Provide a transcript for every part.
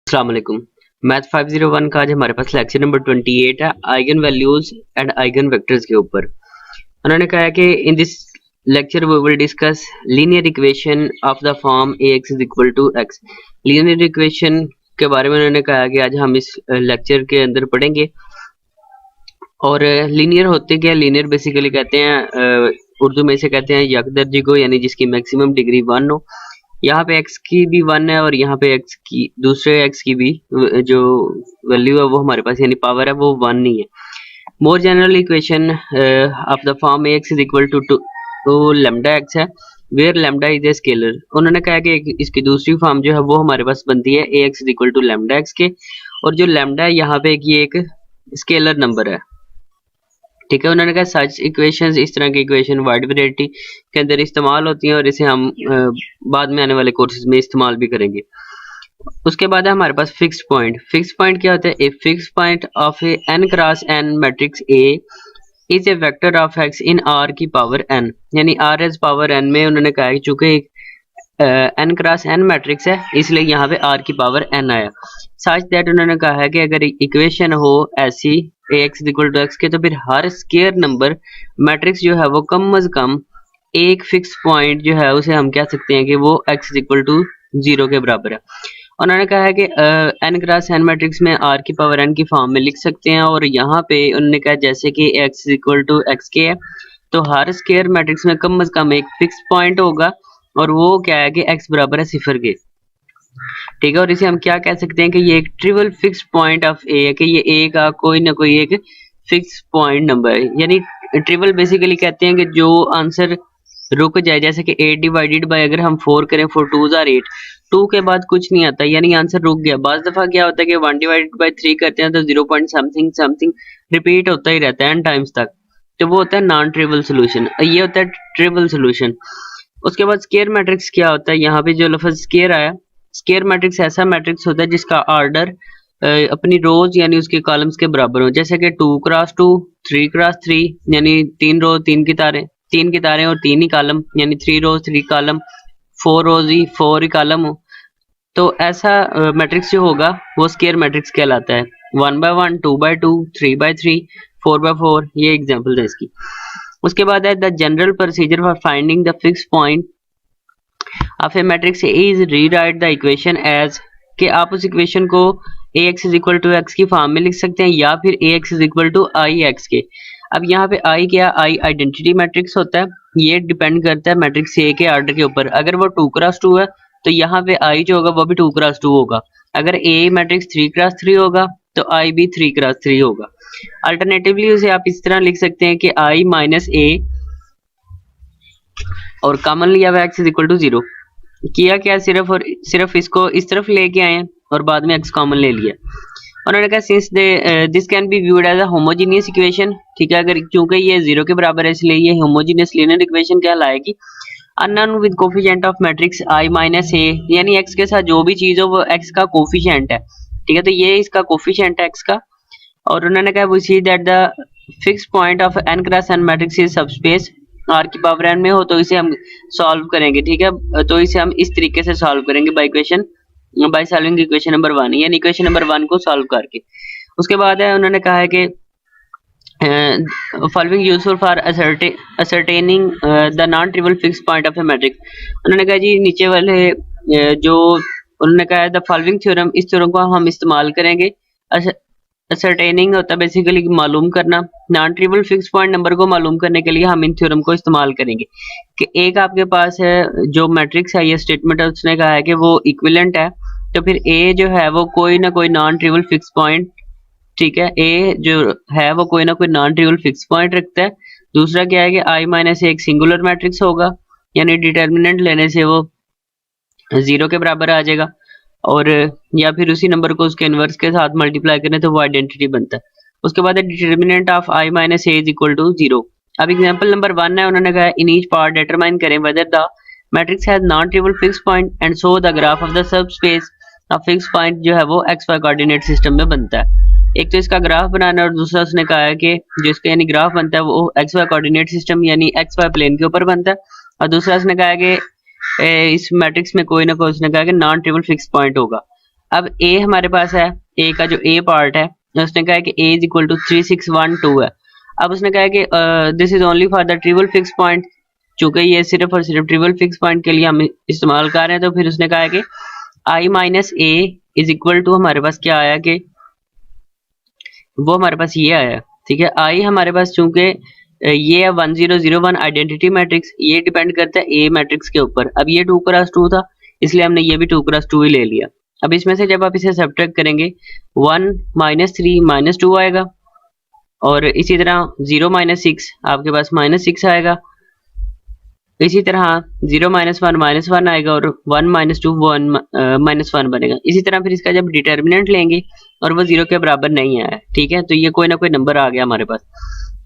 अस्सलाम वालेकुम। मैथ 501 का आज हमारे पास लेक्चर नंबर 28 है eigen values and eigen vectors के ऊपर। उन्होंने कहा है कि in this lecture we will discuss linear equation of the form ax is equal to x। Linear equation के बारे में उन्होंने कहा कि आज हम इस लेक्चर के अंदर पढ़ेंगे। और लीनियर होते क्या, लीनियर बेसिकली कहते हैं उर्दू में इसे कहते हैं यकदर्जी को, यानी जिसकी मैक्सिमम डिग्री 1 हो। यहाँ पे x की भी 1 है और यहाँ पे x की दूसरे x की भी जो वैल्यू है वो हमारे पास यानी पावर है वो 1 नहीं है। More general equation of the form ax is equal to lambda x है where lambda is a scalar. उन्होंने कहा कि इसकी दूसरी फॉर्म जो है वो हमारे पास बनती है ax is equal to lambda x के, और जो लैम्डा है यहाँ पे ये एक स्केलर नंबर है। ठीक है, उन्होंने कहा सच इक्वेशंस, इस तरह की इक्वेशन वाइड वैरायटी के अंदर इस्तेमाल होती हैं और इसे हम बाद में आने वाले कोर्सेज में इस्तेमाल भी करेंगे। उसके बाद है हमारे पास फिक्स्ड पॉइंट। फिक्स्ड पॉइंट क्या होता है? A fixed point of A n cross n matrix A is a vector of x in R की पावर n, यानी R एज पावर n में उन्होंने कहा है चूंकि एक n क्रॉस n मैट्रिक्स है इसलिए यहाँ पे R की पावर n आया। सच दैट उन्होंने कहा है कि अगर इक्वेशन हो ऐसी ax इक्वल टू x के, तो फिर हर स्केयर नंबर मैट्रिक्स जो है वो कम अज कम एक फिक्स पॉइंट जो है उसे हम कह सकते हैं कि वो x इक्वल टू 0 के बराबर है। उन्होंने कहा है कि n क्रॉस n मैट्रिक्स में r की पावर n की फॉर्म में लिख सकते हैं, और यहाँ पे उन्होंने कहा जैसे कि x इक्वल टू x के है तो हर स्केयर मैट्रिक्स में कम अज कम एक फिक्स पॉइंट होगा, और वो क्या है कि x बराबर है 0 के। ठीक है, और इसे हम क्या कह सकते हैं कि ये एक ट्रिवल फिक्स पॉइंट ऑफ ए है, कि ये ए का कोई ना कोई एक फिक्स पॉइंट नंबर है। यानी ट्रिवल बेसिकली कहते हैं कि जो आंसर रुक जाए, जैसे कि 8 डिवाइडेड बाय अगर हम 4 करें 4 2s आर 8, 2 के बाद कुछ नहीं आता यानी आंसर रुक गया। बाज दफा क्या होता है कि 1 डिवाइडेड बाय 3 करते हैं तो 0 पॉइंट समथिंग समथिंग रिपीट होता ही रहता है n टाइम्स तक, तो वो होता है नॉन ट्रिवल सोल्यूशन। ये होता है ट्रिवल सोल्यूशन। उसके बाद स्केयर मैट्रिक्स क्या होता है? यहाँ पे जो लफ्ज स्केयर आया, स्केयर मैट्रिक्स ऐसा मैट्रिक्स होता है जिसका ऑर्डर अपनी रोज यानी उसके कॉलम्स के बराबर हो, जैसे कि 2 क्रॉस 2, 3 क्रॉस 3 यानी 3 रो 3 कितारें और 3 ही कॉलम यानी 3 रोज 3 कॉलम, 4 रोज ही 4 ही कॉलम हो। तो ऐसा मैट्रिक्स जो होगा वो स्केयर मैट्रिक्स कहलाता है। 1 by 1, 2 by 2, 3 by 3, 4 by 4, ये एग्जांपल है इसकी। उसके बाद है the general procedure for finding the fix point of a matrix is rewrite the equation as, कि आप उस इक्वेशन को ax is equal to x की फॉर्म में लिख सकते हैं या फिर ax is equal to I x के। अब यहाँ पे i क्या, i आइडेंटिटी मैट्रिक्स होता है, ये डिपेंड करता है मैट्रिक्स A के ऑर्डर के ऊपर। अगर वो 2 क्रॉस 2 है तो यहाँ पे i जो होगा वो भी 2 क्रॉस 2 होगा। अगर A मैट्रिक्स 3 क्रॉस 3 होगा तो i भी 3 क्रॉस 3 होगा। अल्टरनेटिवली उसे आप इस तरह लिख सकते हैं कि i माइनस a और कॉमन लिया हुआ x इज इक्वल टू 0। किया क्या, सिर्फ और सिर्फ इसको इस तरफ लेके आए और बाद में x कॉमन ले लिया। उन्होंने कहा since this can be viewed as a homogeneous equation. ठीक है, अगर चूंकि ये 0 के बराबर है इसलिए ये होमोजेनियस लीनियर इक्वेशन कहलाएगी। Unknown with coefficient of matrix i minus a, यानी x के साथ जो भी चीज हो वो x का कोफिशिएंट है। ठीक है, तो ये इसका कोफिशिएंट है x का। और उन्होंने कहा we see that the fix point of n cross n matrix is subspace r की पावर n में हो, तो इसे हम सॉल्व करेंगे। ठीक है, तो इसे हम इस तरीके से सॉल्व करेंगे बाय सॉल्विंग इक्वेशन नंबर 1, यानी इक्वेशन नंबर 1 को सॉल्व करके। उसके बाद है उन्होंने कहा है कि following useful for ascertaining the non trivial fix point of a matrix. उन्होंने कहा जी नीचे वाले जो उन्होंने कहा है द फॉलोइंग थ्योरम, इस थ्योरम को हम इस्तेमाल करेंगे। असर्टेनिंग होता है बेसिकली मालूम करना, non trivial fix point number को मालूम करने के लिए हम इन थ्योरम को इस्तेमाल करेंगे। कि एक आपके पास है जो मैट्रिक्स है, ये स्टेटमेंट है, उसने कहा है कि वो इक्विवेलेंट है, तो फिर ए जो है वो कोई ना कोई नॉन ट्रिवल फिक्स पॉइंट, ठीक है, ए जो है वो कोई ना कोई नॉन ट्रिवल फिक्स पॉइंट रखता है। दूसरा क्या है कि i माइनस एक सिंगुलर मैट्रिक्स होगा, यानी डिटर्मिनेंट लेने से वो 0 के बराबर आ जाएगा, और या फिर उसी नंबर को उसके इनवर्स के साथ मल्टीप्लाई करें तो वो आइडेंटिटी बनता है। उसके बाद determinant of i minus A is equal to 0। अब एग्जांपल नंबर 1 है, उन्होंने कहा इन ईच पार्ट डिटरमाइन करें whether the matrix has non trivial fix point and so the graph of the subspace of fix point जो है वो xy coordinate system में बनता है। एक तो इसका ग्राफ बनाना और दूसरा उसने कहा है कि जो इसका यानी ग्राफ बनता है वो xy कोऑर्डिनेट सिस्टम यानी xy प्लेन के ऊपर बनता है, और दूसरा उसने कहा है कि इस मैट्रिक्स में कोई ना कोई उसने कहा कि नॉन ट्रिवल फिक्स पॉइंट होगा। अब ए हमारे पास है, ए का जो ए पार्ट है उसने कहा है कि ए इज इक्वल टू 3612 है। अब उसने कहा है कि this is only for the triple fix point, चूंकि ये सिर्फ और सिर्फ ट्रिपल फिक्स पॉइंट के लिए हम इस्तेमाल कर रहे हैं, तो फिर उसने कहा है कि I minus A is equal to हमारे पास क्या आया कि वो हमारे पास ये आया, ठीक है। आई हमारे पास चूंकि ये है 1001 आइडेंटिटी मैट्रिक्स, ये डिपेंड करता है ए मैट्रिक्स के ऊपर। अब ये 2x2 था, इसलिए हमने ये भी 2x2 ही ले लिया। अब इसमें से जब आप इसे सब्ट्रैक्ट करेंगे 1 -3 -2 आएगा, और इसी तरह 0 -6 आपके पास -6 आएगा। इसी तरह 0 -1 -1 आएगा, और 1 -2 1 -1 बनेगा। इसी तरह फिर इसका जब डिटर्मिनेंट लेंगे और वो 0 के बराबर नहीं आया, ठीक है, तो ये कोई ना कोई नंबर आ गया हमारे पास।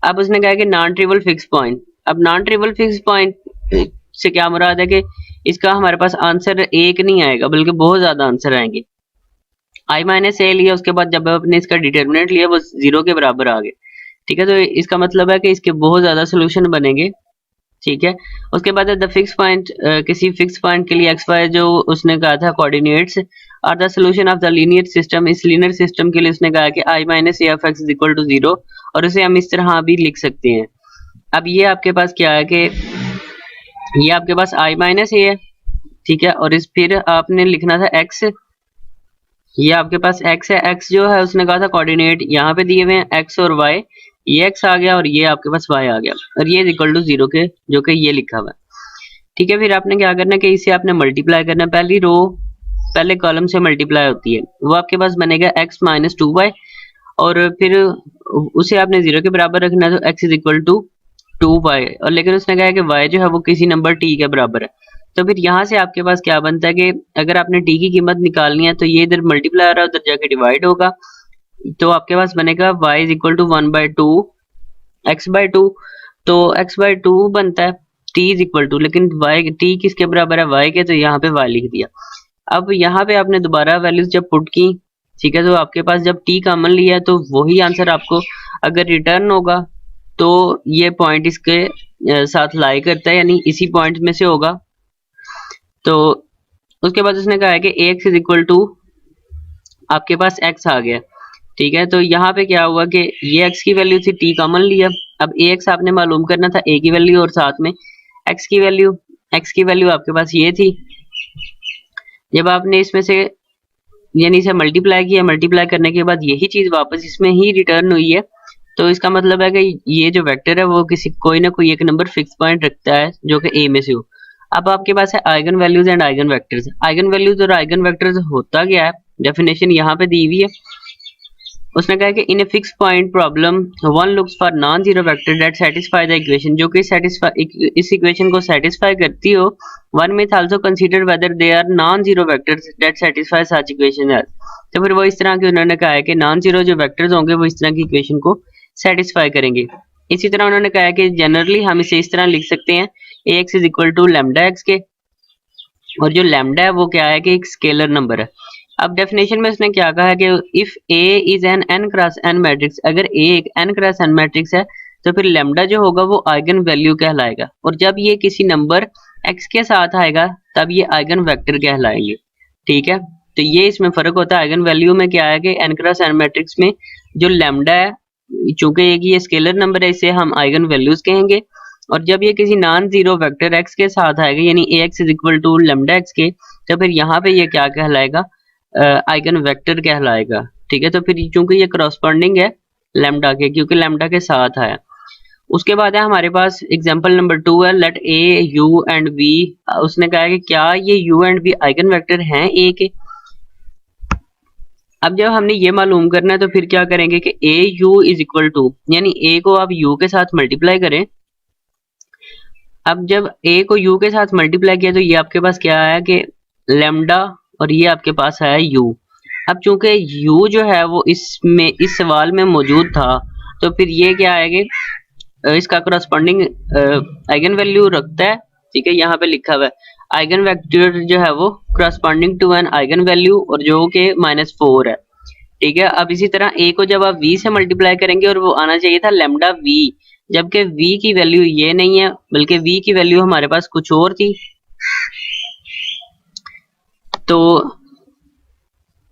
अब उसने कहा कि नॉन ट्रिवल फिक्स पॉइंट। अब नॉन ट्रिवल फिक्स पॉइंट से क्या मुराद है कि इसका हमारे पास आंसर एक नहीं आएगा बल्कि बहुत ज्यादा आंसर आएंगे। आई माइनस ए लिया, उसके बाद जब आपने इसका डिटर्मिनेंट लिया वो 0 के बराबर आ गए, ठीक है। तो इसका मतलब है कि इसके बहुत ज्यादा सोल्यूशन बनेंगे, ठीक है। उसके बाद द फिक्स पॉइंट, किसी फिक्स पॉइंट के लिए एक्स वाई जो उसने कहा था coordinates are the solution of the linear system. इस लीनियर सिस्टम के लिए उसने कहा कि I minus A of x is equal to 0, और उसे हम इस तरह भी लिख सकते हैं। अब ये आपके पास क्या है कि ये आपके पास आई माइनस ए है, ठीक है, और इस फिर आपने लिखना था एक्स। ये आपके पास एक्स है, एक्स जो है उसने कहा था कोऑर्डिनेट यहाँ पे दिए हुए हैं एक्स और वाई, ये एक्स आ गया और ये आपके पास वाई आ गया, और ये इक्वल टू 0 के, जो कि ये लिखा हुआ है, ठीक है। फिर आपने क्या करना है कि इसे आपने मल्टीप्लाई करना है। पहली रो पहले कॉलम से मल्टीप्लाई होती है, वो आपके पास बनेगा एक्स माइनस 2y, और फिर उसे आपने 0 के बराबर रखना है, तो x is equal to 2y, और लेकिन उसने कहा है कि y जो है वो किसी नंबर t के बराबर है। तो फिर यहाँ से आपके पास क्या बनता है कि अगर आपने t की कीमत निकालनी है तो ये इधर मल्टीप्लाई हो रहा है, उधर जाके डिवाइड होगा, तो आपके पास बनेगा y is equal to 1/2 x/2। तो x/2 बनता है, t इज इक्वल टू, लेकिन y t किसके बराबर है, y के, तो यहाँ पे y लिख दिया। अब यहाँ पे आपने दोबारा वैल्यूज जब पुट की, ठीक है, तो आपके पास जब t कॉमन लिया है तो वही आंसर आपको अगर रिटर्न होगा तो ये पॉइंट इसके साथ लाई करता है, यानी इसी पॉइंट में से होगा। तो उसके बाद उसने कहा है कि ax इज इक्वल टू आपके पास x आ गया, ठीक है। तो यहाँ पे क्या हुआ कि ये x की वैल्यू थी, t कॉमन लिया। अब ax आपने मालूम करना था, a की वैल्यू और साथ में x की वैल्यू। x की वैल्यू आपके पास ये थी, जब आपने इसमें से यानी इसे मल्टीप्लाई किया, मल्टीप्लाई करने के बाद यही चीज वापस इसमें ही रिटर्न हुई है, तो इसका मतलब है कि ये जो वेक्टर है वो किसी कोई ना कोई एक नंबर फिक्स पॉइंट रखता है जो कि ए में से हो। अब आपके पास है eigen values and eigen vectors. Eigen values और आइगन वेक्टर्स होता क्या है, डेफिनेशन यहाँ पे दी हुई है। उसने कहा कि in a fix point problem one looks for non zero vector that satisfy the equation, जो कि इस इक्वेशन को सेटिस्फाई करती हो। वन में also consider whether they are non zero vectors that satisfy such equation as. तो फिर वो इस तरह के उन्होंने कहा है कि नॉन जीरो जो वेक्टर्स होंगे वो इस तरह की इक्वेशन को सेटिस्फाई करेंगे। इसी तरह उन्होंने कहा है कि जनरली हम इसे इस तरह लिख सकते हैं, A x is equal to lambda x के, और जो लैम्डा है वो क्या है कि एक स्केलर नंबर है। अब डेफिनेशन में उसने क्या कहा है कि if A is an n cross n matrix, अगर ए एक n क्रॉस n मैट्रिक्स है तो फिर लैम्डा जो होगा वो आइगन वैल्यू कहलाएगा, और जब ये किसी नंबर x के साथ आएगा तब ये आइगन वेक्टर कहलाएंगे, ठीक है। तो ये इसमें फर्क होता है। आइगन वैल्यू में क्या है कि n क्रॉस n मैट्रिक्स में जो लैम्डा है, चूंकि ये स्केलर नंबर है, इसे हम आइगन वैल्यूज कहेंगे, और जब ये किसी नॉन जीरो वेक्टर x के साथ आएगा यानी ax is equal to lambda x के, तो फिर यहाँ पे ये क्या कहलाएगा, आइगन वेक्टर कहलाएगा, ठीक है। तो फिर चूंकि ये करस्पॉन्डिंग है लैम्डा के, क्योंकि लैम्डा के साथ आया। उसके बाद है हमारे पास एग्जांपल नंबर 2 है, let A U and B. उसने कहा है कि क्या ये U and B eigen vector हैं ए के। अब जब हमने ये मालूम करना है तो फिर क्या करेंगे कि ए यू इज इक्वल टू, यानी ए को आप यू के साथ मल्टीप्लाई करें। अब जब a को u के साथ मल्टीप्लाई किया तो ये आपके पास क्या आया कि लैम्डा, और ये आपके पास आया u। अब चूंकि u जो है वो इसमें इस सवाल में मौजूद था, तो फिर ये क्या आएगा, इसका करस्पॉन्डिंग आइगन वैल्यू रखता है, ठीक है। यहाँ पे लिखा हुआ है आइगन वेक्टर जो है वो corresponding to an eigen value, और जो कि -4 है, ठीक है। अब इसी तरह a को जब आप v से मल्टीप्लाई करेंगे और वो आना चाहिए था लैम्डा v, जबकि v की वैल्यू ये नहीं है बल्कि v की वैल्यू हमारे पास कुछ और थी। तो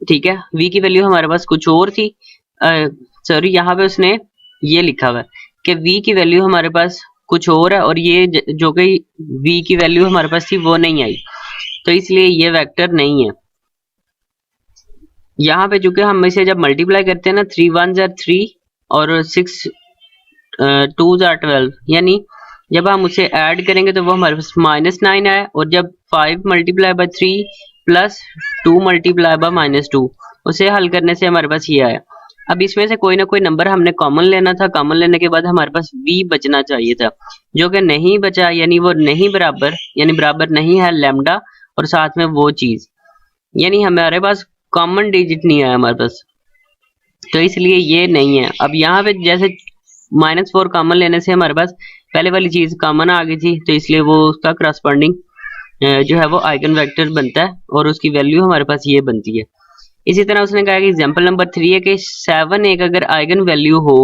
ठीक है, v की वैल्यू हमारे पास कुछ और थी, सॉरी यहाँ पे उसने ये लिखा हुआ है कि v की वैल्यू हमारे पास कुछ और है और ये जो कि v की वैल्यू हमारे पास थी वो नहीं आई, तो इसलिए ये वेक्टर नहीं है। यहाँ पे चूंकि हम इसे जब मल्टीप्लाई करते हैं ना, 3 1 जार 3 और 6 2 जार 12, यानी जब हम उसे ऐड करेंगे तो वो हमारे पास -9 आए, और जब 5 multiply by 3 plus 2 multiply by -2 उसे हल करने से हमारे पास ये आया। अब इसमें से कोई ना कोई नंबर हमने कॉमन लेना था, कॉमन लेने के बाद हमारे पास v बचना चाहिए था, जो कि नहीं बचा, यानी वो नहीं बराबर, यानी बराबर नहीं है लैम्डा और साथ में वो चीज, यानी हमारे पास कॉमन डिजिट नहीं आया हमारे पास, तो इसलिए ये नहीं है। अब यहाँ पे जैसे -4 कॉमन लेने से हमारे पास पहले वाली चीज कॉमन आ गई थी, तो इसलिए वो उसका करस्पॉन्डिंग जो है वो आइगन वेक्टर बनता है और उसकी वैल्यू हमारे पास ये बनती है। इसी तरह उसने कहा कि एग्जांपल नंबर 3 है कि 7 एक अगर आइगन वैल्यू हो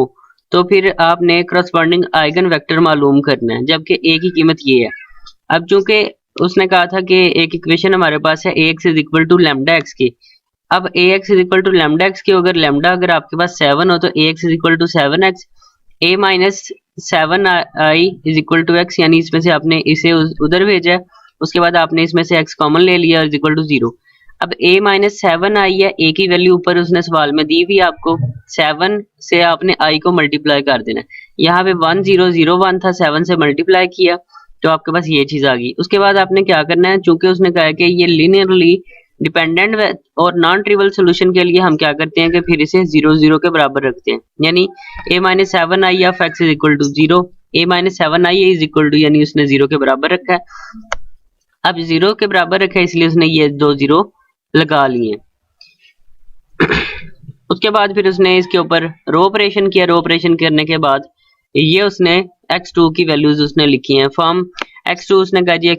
तो फिर आपने करस्पॉन्डिंग आइगन वेक्टर मालूम करना है, जबकि a की कीमत ये है। अब चूंकि उसने कहा था कि एक इक्वेशन हमारे पास है ax is equal to lambda x की, अब ax is equal to lambda x की अगर लैम्डा अगर आपके पास 7 हो तो ax is equal to 7x, a minus 7i is equal to x, यानी इसमें से आपने इसे उधर भेजा है, उसके बाद आपने इसमें से x कॉमन ले लिया इज इक्वल टू 0। अब a माइनस 7 आई है, a की वैल्यू ऊपर उसने सवाल में दी हुई आपको, 7 से आपने i को मल्टीप्लाई कर देना है, यहाँ पे 1001 था, 7 से मल्टीप्लाई किया तो आपके पास ये चीज आ गई। उसके बाद आपने क्या करना है, चूंकि उसने कहा कि ये लीनियरली डिपेंडेंट और नॉन ट्रिवल सोल्यूशन के लिए हम क्या करते हैं कि फिर इसे 0 के बराबर रखते हैं, यानी a minus 7i of x is equal to 0, a minus 7i is equal to, यानी उसने 0 के बराबर रखा है। अब 0 के बराबर रखा है इसलिए उसने ये 2 0 लगा लिए। उसके बाद फिर उसने इसके ऊपर रो ऑपरेशन किया, रो ऑपरेशन करने के बाद ये उसने x2 की वैल्यूज उसने लिखी हैं, फॉर्म x2 उसने कहा जी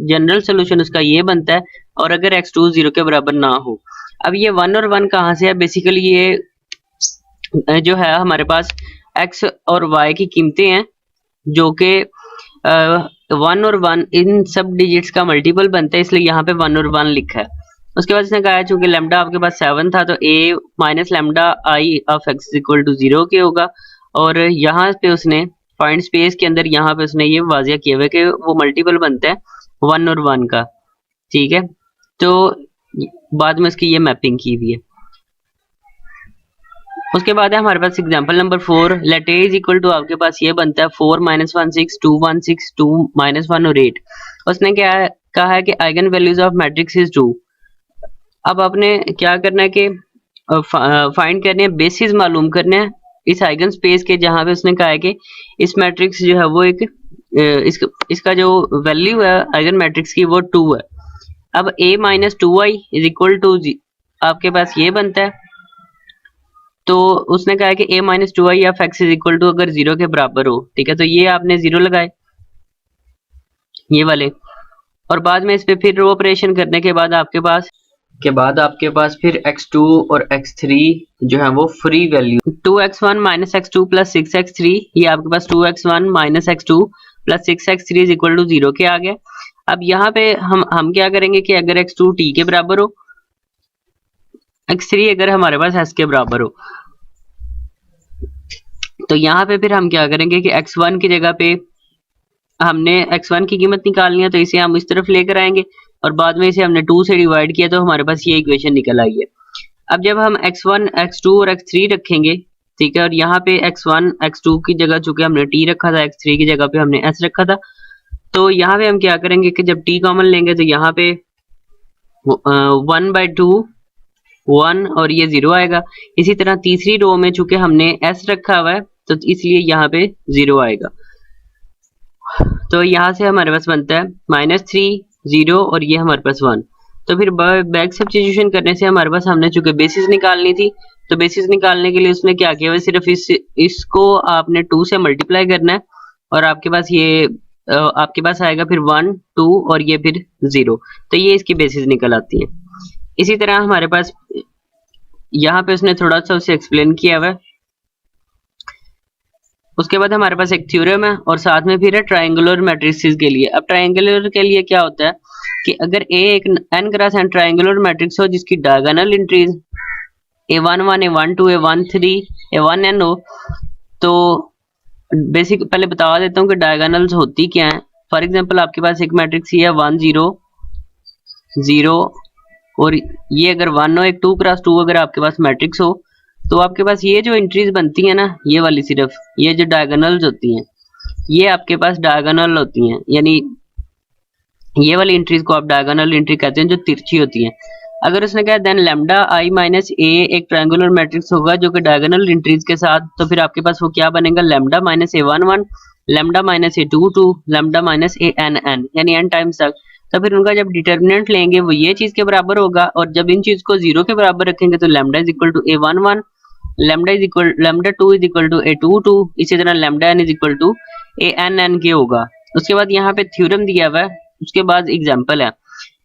जनरल सोल्यूशन उसका ये बनता है, और अगर x2 0 के बराबर ना हो। अब ये 1 और 1 कहाँ से है, बेसिकली ये जो है हमारे पास x और y की कीमतें हैं, जो कि 1 और 1 इन सब डिजिट्स का मल्टीपल बनता है, इसलिए यहाँ पे 1 और 1 लिखा है। उसके बाद इसने कहा है चूंकि लैम्डा आपके पास 7 था तो a minus lambda I of x equal to 0 के होगा, और यहाँ पे उसने पॉइंट स्पेस के अंदर यहाँ पे उसने ये वाजिया किया हुआ है कि वो मल्टीपल बनता है 1 और 1 का, ठीक है। तो बाद में उसकी ये मैपिंग की हुई है। उसके बाद है हमारे पास example number 4, let a is equal to आपके पास ये बनता है 4 माइनस 1 6 2 1 6 2 माइनस 1 और 8। उसने क्या कहा है कि eigen values of matrix is 2। अब आपने क्या करना है कि फाइंड करने हैं, बेसिस मालूम करने हैं इस आइगन स्पेस के, जहां पे उसने कहा है कि इस मैट्रिक्स जो है वो इसका जो वैल्यू है आइगन मैट्रिक्स की वो 2 है। अब a minus 2i is equal to आपके पास ये बनता है, तो उसने कहा है कि a minus 2i of x is equal to अगर 0 के बराबर हो, ठीक है, तो ये आपने 0 लगाए ये वाले, और बाद में इस पे फिर रो ऑपरेशन करने के बाद आपके पास फिर x2 और x3 जो है वो free value 2x1 minus x2 plus 6x3, ये आपके पास 2x1 minus x2 plus 6x3 is equal to 0 के आ गए। अब यहाँ पे हम क्या करेंगे कि अगर x2 t के बराबर हो, x3 अगर हमारे पास s के बराबर हो, तो यहाँ पे फिर हम क्या करेंगे कि x1 की जगह पे हमने x1 की कीमत निकालनी है, तो इसे हम इस तरफ लेकर आएंगे और बाद में इसे हमने 2 से डिवाइड किया तो हमारे पास ये इक्वेशन निकल आई है। अब जब हम x1 x2 और x3 रखेंगे, ठीक है, और यहाँ पे x1 x2 की जगह चूंकि हमने t रखा था, x3 की जगह पे हमने s रखा था, तो यहाँ पे हम क्या करेंगे कि जब t कॉमन लेंगे तो यहाँ पे 1/2 1 और ये 0 आएगा। इसी तरह तीसरी रो में चूंकि हमने s रखा हुआ है तो इसलिए यहाँ पे 0 आएगा, तो यहाँ से हमारे पास बनता है -3 0 और ये हमारे पास 1। तो फिर बैक सब्स्टिट्यूशन करने से हमारे पास हमने चूंकि बेसिस निकालनी थी, तो बेसिस निकालने के लिए उसने क्या किया, सिर्फ इसको आपने 2 से मल्टीप्लाई करना है और आपके पास आएगा फिर 1 2 और ये फिर 0, तो ये इसकी बेसिस निकल आती है। इसी तरह हमारे पास यहाँ पे उसने थोड़ा सा उसे एक्सप्लेन किया हुआ है। उसके बाद हमारे पास एक थ्योरम है और साथ में फिर है ट्रायंगुलर मैट्रिसेस के लिए। अब ट्रायंगुलर के लिए क्या होता है कि अगर ए एक n cross n triangular matrix हो जिसकी diagonal entries a11 a12 a13 a1n हो, तो बेसिक पहले बता देता हूँ कि डायगोनल्स होती क्या है। फॉर एग्जांपल आपके पास एक मैट्रिक्स ये है 1 0 0 और ये अगर 1 हो, एक 2 क्रॉस 2 अगर आपके पास मैट्रिक्स हो, तो आपके पास ये जो एंट्रीज बनती है ना, ये वाली सिर्फ ये जो डायगोनल्स होती हैं, ये आपके पास डायगोनल होती हैं, यानी ये वाली एंट्रीज को आप डायगोनल एंट्री कहते हैं जो तिरछी होती हैं। अगर उसने कहा देन लैम्डा आई माइनस ए एक ट्रायंगुलर मैट्रिक्स होगा जो कि डायगोनल एंट्रीज के साथ, तो फिर आपके पास वो क्या बनेगा, लैम्डा माइनस ए 1 1 लैम्डा माइनस ए 2 2 लैम्डा माइनस ए एन एन, यानी एन टाइम्स तक। तो फिर उनका जब डिटर्मिनेंट लेंगे वो ये चीज के बराबर होगा, और जब इन चीज को जीरो के बराबर रखेंगे तो lambda is equal to a 1 1 lambda 2 is equal to a 2 2, इसी तरह lambda n is equal to a n n के होगा। उसके बाद यहाँ पे थ्योरम दिया हुआ है, उसके बाद एग्जांपल है।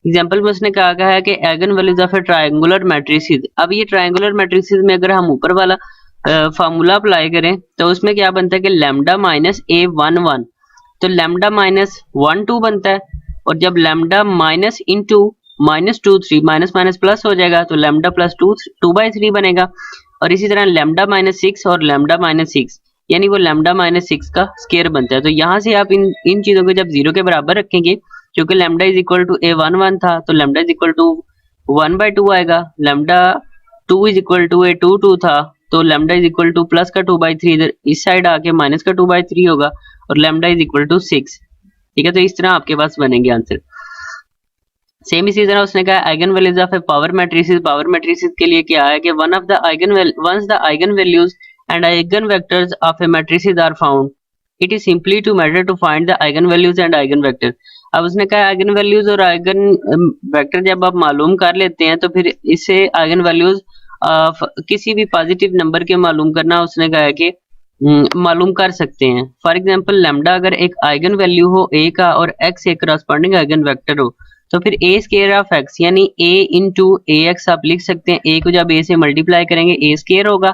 एग्जांपल में उसने कहा गया है कि eigen values of A triangular matrices. अब ये ट्रायंगुलर मैट्रिसेस में अगर हम ऊपर वाला फार्मूला अप्लाई करें तो उसमें क्या बनता है कि लैम्डा माइनस ए 1 1, तो लैम्डा माइनस 1 2 बनता है, और जब lambda minus into minus 2 3 minus minus plus हो जाएगा तो लैम्डा प्लस 2 2 बाई 3 बनेगा। और इसी तरह लैम्डा माइनस 6 और लैम्डा माइनस 6, यानी वो लैम्डा माइनस 6 का स्केयर बनता है। तो यहाँ से आप इन चीजों को जब जीरो के बराबर रखेंगे, क्योंकि lambda is equal to a 1 1 था, तो lambda is equal to 1 by 2 आएगा। Lambda 2 is equal to a 2 2 था, तो lambda is equal to plus का 2 बाई 3 इधर इस साइड आके माइनस का 2 बाई 3 होगा, और लैम्डा इज इक्वल टू 6। ठीक है, तो इस तरह आपके पास बनेंगे आंसर। सेम इसी तरह उसने कहा eigen values of a power matrices. Power matrices के लिए क्या है कि once the eigen values and eigen vectors of a matrices are found, it is simply to matter to find the eigen values and eigen vector. अब उसने कहा eigen values और eigen vector जब आप मालूम कर लेते हैं तो फिर इससे आइगन वैल्यूज किसी भी पॉजिटिव नंबर के मालूम करना उसने कहा है कि मालूम कर सकते हैं। फॉर एग्जांपल लैम्डा अगर एक आइगन वैल्यू हो ए का और एक्स एक करस्पॉन्डिंग आइगन वेक्टर हो, तो फिर ए स्केयर ऑफ एक्स यानी ए इंटू ए एक्स आप लिख सकते हैं। ए को जब ए से मल्टीप्लाई करेंगे ए स्केयर होगा।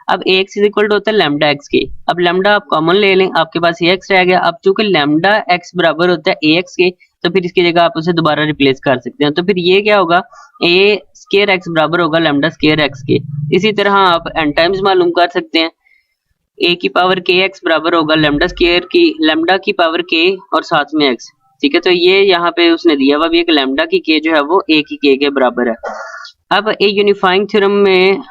अब ए एक्स इज इक्वल टू होता है लैम्डा एक्स के। अब लैम्डा आप कॉमन ले लें, आपके पास ए एक्स रह गया। अब चूंकि लैम्डा एक्स बराबर होता है ए एक्स के, तो फिर इसकी जगह आप उसे दोबारा रिप्लेस कर सकते हैं। तो फिर ये क्या होगा, ए स्केयर एक्स बराबर होगा लैम्डा स्केयर एक्स के। इसी तरह आप एन टाइम्स मालूम कर सकते हैं, ए की पावर के एक्स बराबर होगा लैम्डा की पावर के और साथ में एक्स। ठीक है, तो ये यहाँ पे उसने दिया हुआ भी एक लैम्डा की के जो है वो ए की के बराबर है। अब ए यूनिफाइंग थ्योरम में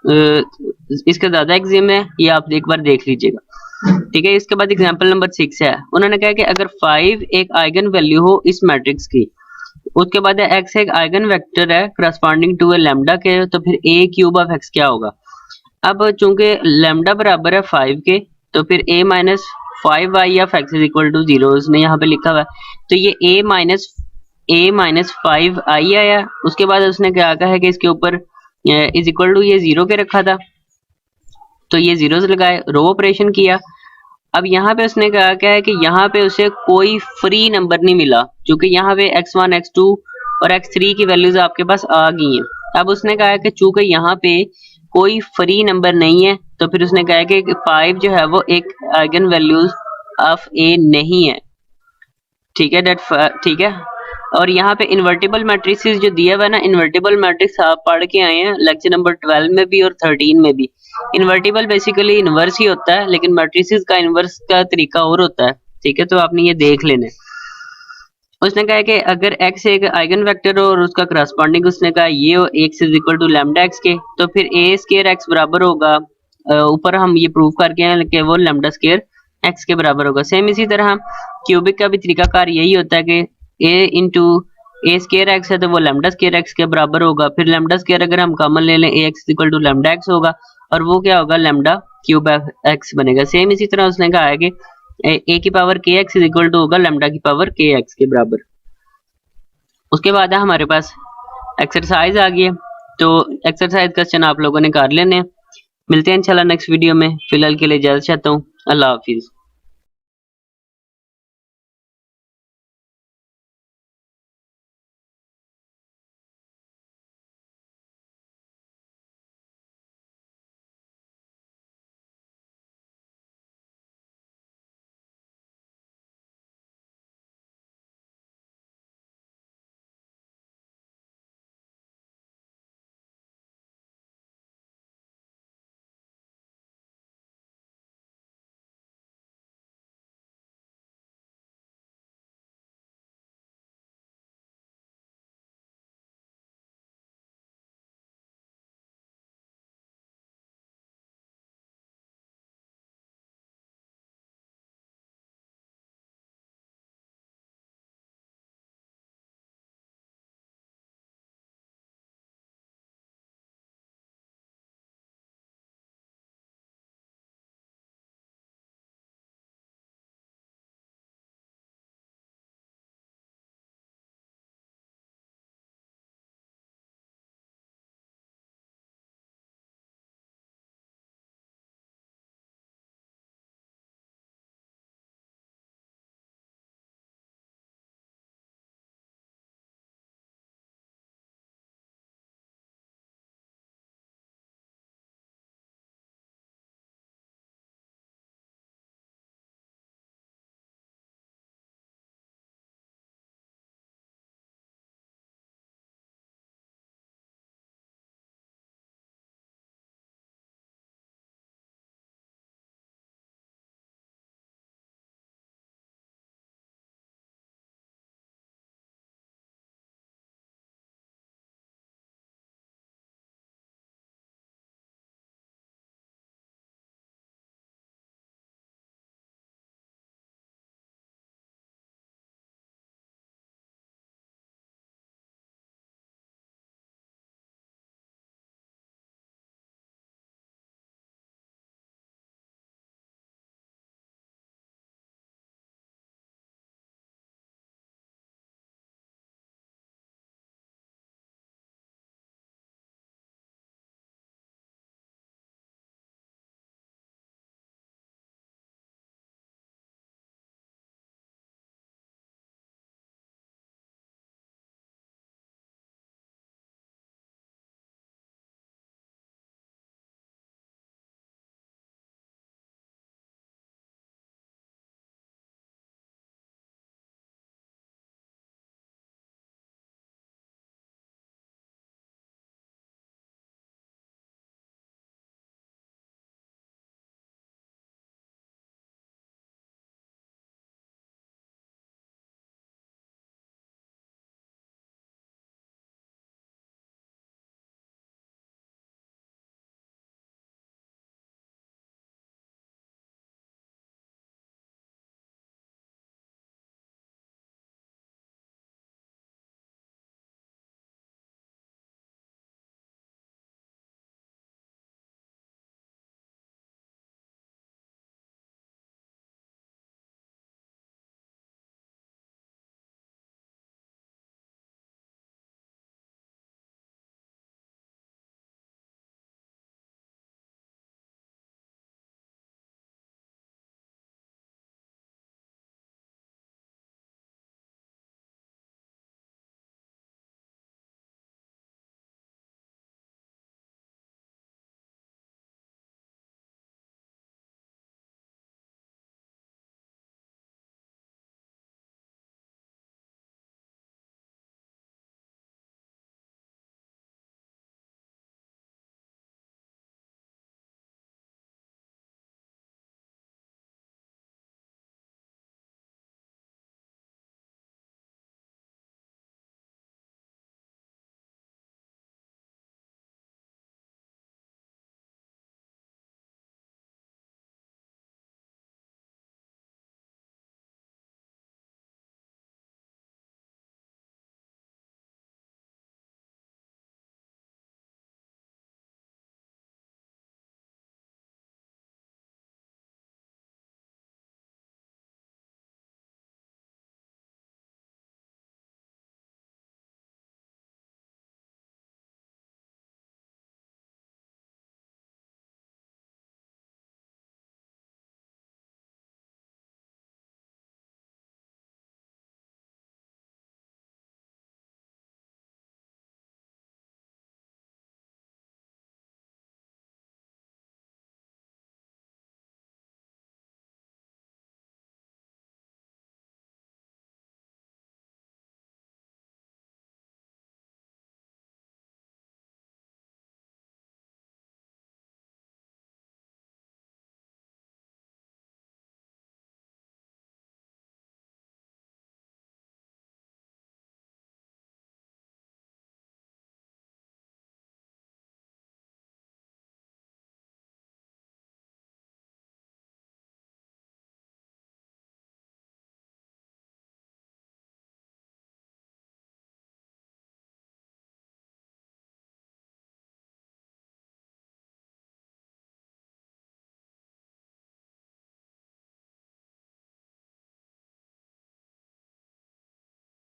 इसका ज्यादा एग्जाम है, ये आप एक बार देख लीजिएगा। ठीक है, इसके बाद एग्जांपल नंबर 6 है। उन्होंने कहा कि अगर 5 एक आइगन वैल्यू हो इस मैट्रिक्स की, उसके बाद एक्स एक आइगन वेक्टर है करस्पॉन्डिंग टू ए लैम्डा के, तो फिर ए क्यूब ऑफ एक्स क्या होगा। अब चूंकि लैम्डा बराबर है 5 के, तो फिर a minus 5y of x is equal to 0 उसने यहाँ पे लिखा हुआ है। तो ये a माइनस 5i आया। उसके बाद उसने क्या कहा है कि इसके ऊपर इज इक्वल टू ये 0 के रखा था, तो ये जीरोस लगाए, रो ऑपरेशन किया। अब यहाँ पे उसने कहा क्या है कि यहाँ पे उसे कोई फ्री नंबर नहीं मिला, क्योंकि यहाँ पे x1 x2 और x3 की वैल्यूज आपके पास आ गई हैं। अब उसने कहा है कि चूंकि यहाँ पे कोई फ्री नंबर नहीं है, तो फिर उसने कहा है कि 5 जो है वो एक आइगन वैल्यूज ऑफ ए नहीं है। ठीक है, ठीक है। और यहाँ पे इन्वर्टिबल मैट्रिसेस जो दिया हुआ है ना, इन्वर्टिबल मैट्रिक्स आप पढ़ के आए हैं लेक्चर नंबर 12 में भी और 13 में भी। इन्वर्टिबल बेसिकली इनवर्स ही होता है, लेकिन मैट्रिसेस का इनवर्स का तरीका और होता है। ठीक है, तो आपने ये देख लेना है। उसने कहा कि अगर x एक आइगन वेक्टर हो और उसका करस्पॉन्डिंग उसने कहा ये हो x is equal to lambda x के, तो फिर a स्केयर एक्स बराबर होगा, ऊपर हम ये प्रूव करके हैं कि वो लैम्डा स्केयर एक्स के बराबर होगा। सेम इसी तरह क्यूबिक का भी तरीकाकार यही होता है कि a into A square x है तो वो लैम्डा स्केयर एक्स के बराबर होगा। फिर लैम्डा स्केयर अगर हम कॉमन ले लें A x equal to lambda x होगा, और वो क्या होगा लैम्डा क्यूब एक्स बनेगा। सेम इसी तरह उसने कहा है कि ए की पावर के एक्स इज इक्वल टू होगा लैम्डा की पावर के एक्स के बराबर। उसके बाद है हमारे पास एक्सरसाइज आ गई है, तो एक्सरसाइज क्वेश्चन आप लोगों ने कर लेने हैं। मिलते हैं इंशाल्लाह नेक्स्ट वीडियो में। फिलहाल के लिए इजाजत चाहता हूँ। अल्लाह हाफिज।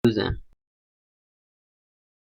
हैं।